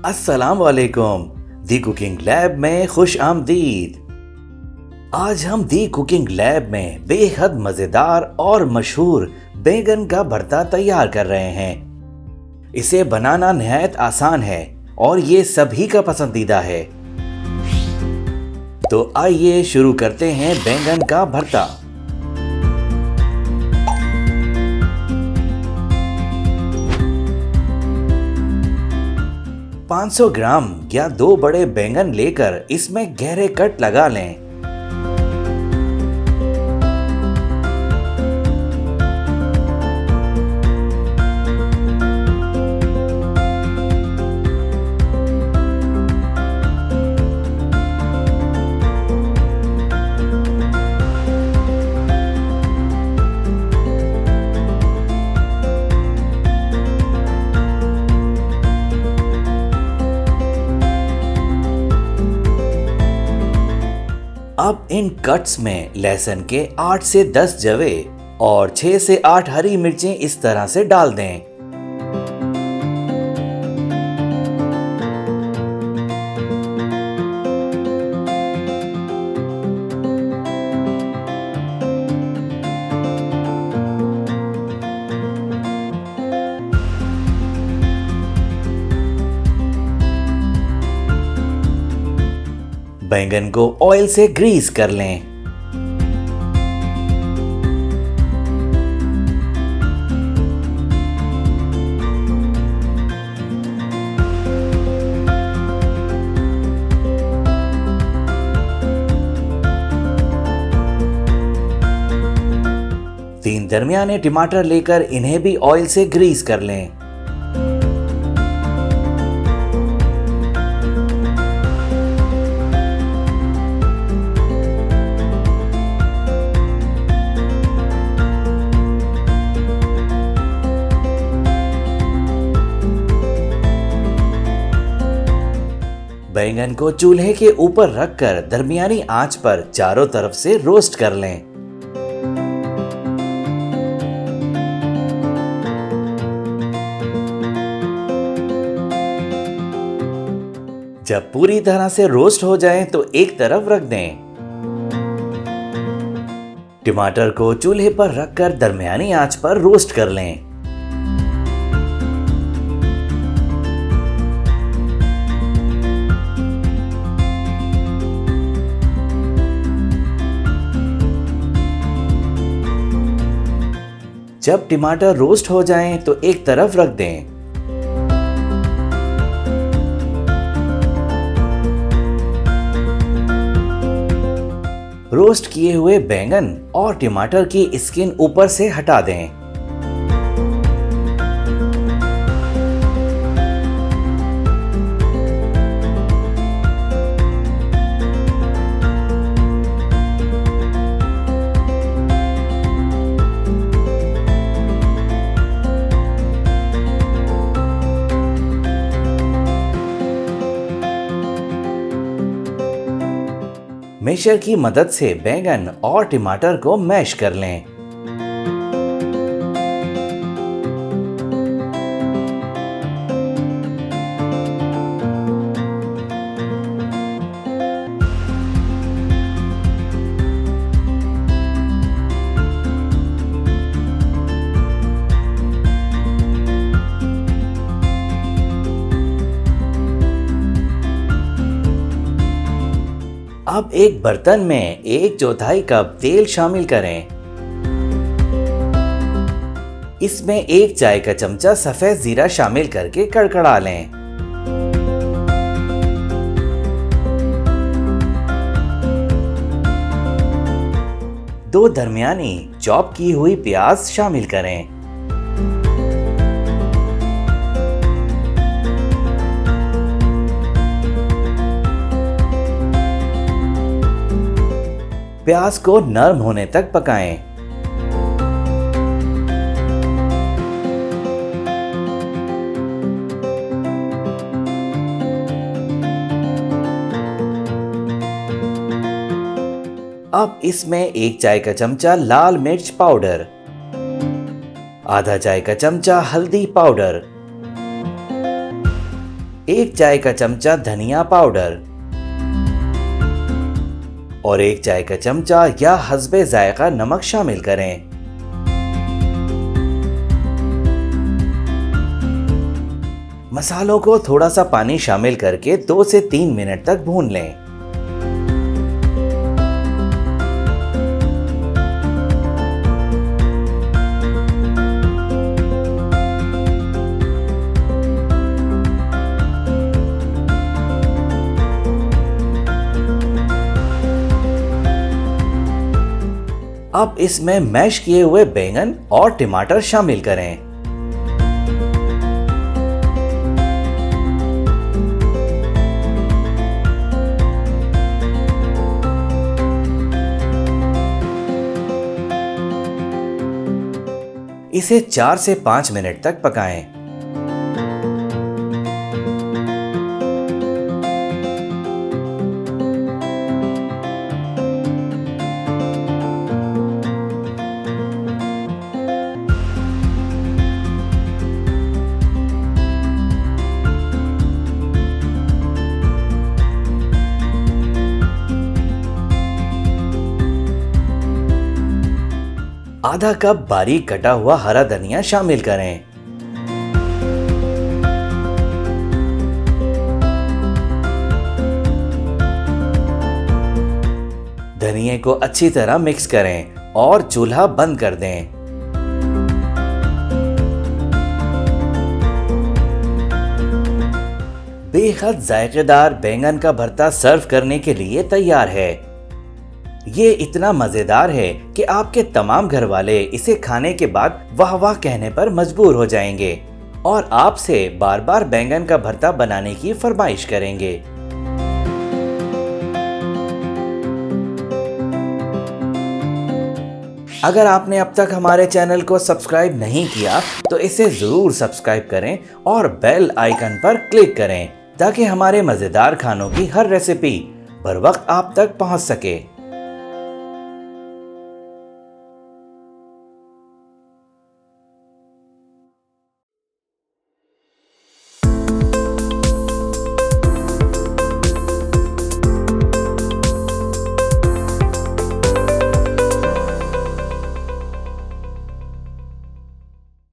अस्सलाम वालेकुम। दी cooking lab में खुश आमदीद। आज हम दी कुकिंग लैब में बेहद मजेदार और मशहूर बैंगन का भरता तैयार कर रहे हैं। इसे बनाना निहायत आसान है और ये सभी का पसंदीदा है। तो आइए शुरू करते हैं बैंगन का भरता। पाँच 500 ग्राम या 2 बड़े बैंगन लेकर इसमें गहरे कट लगा लें। अब इन कट्स में लहसुन के 8 से 10 जवे और 6 से 8 हरी मिर्चें इस तरह से डाल दें। बैंगन को ऑयल से ग्रीस कर लें। तीन दरमियाने टमाटर लेकर इन्हें भी ऑयल से ग्रीस कर लें। बैंगन को चूल्हे के ऊपर रखकर दरमियानी आंच पर चारों तरफ से रोस्ट कर लें। जब पूरी तरह से रोस्ट हो जाएं तो एक तरफ रख दें। टमाटर को चूल्हे पर रखकर दरमियानी आंच पर रोस्ट कर लें। जब टमाटर रोस्ट हो जाएं तो एक तरफ रख दें। रोस्ट किए हुए बैंगन और टमाटर की स्किन ऊपर से हटा दें। मैशर की मदद से बैंगन और टमाटर को मैश कर लें। अब एक बर्तन में 1/4 कप तेल शामिल करें। इसमें 1 चाय का चमचा सफेद जीरा शामिल करके कड़कड़ा लें। दो दरमियानी चॉप की हुई प्याज शामिल करें। प्याज को नरम होने तक पकाएं। अब इसमें 1 चाय का चमचा लाल मिर्च पाउडर, आधा चाय का चमचा हल्दी पाउडर, 1 चाय का चमचा धनिया पाउडर और 1 चाय का चमचा या हस्बे जायका नमक शामिल करें। मसालों को थोड़ा सा पानी शामिल करके 2 से 3 मिनट तक भून लें। अब इसमें मैश किए हुए बैंगन और टमाटर शामिल करें। इसे 4 से 5 मिनट तक पकाएं। आधा कप बारीक कटा हुआ हरा धनिया शामिल करें। धनिये को अच्छी तरह मिक्स करें और चूल्हा बंद कर दें। बेहद जायकेदार बैंगन का भरता सर्व करने के लिए तैयार है। ये इतना मजेदार है कि आपके तमाम घर वाले इसे खाने के बाद वाह वाह कहने पर मजबूर हो जाएंगे और आपसे बार बार बैंगन का भरता बनाने की फरमाइश करेंगे। अगर आपने अब तक हमारे चैनल को सब्सक्राइब नहीं किया तो इसे जरूर सब्सक्राइब करें और बेल आइकन पर क्लिक करें ताकि हमारे मजेदार खानों की हर रेसिपी बर वक्त आप तक पहुंच सके।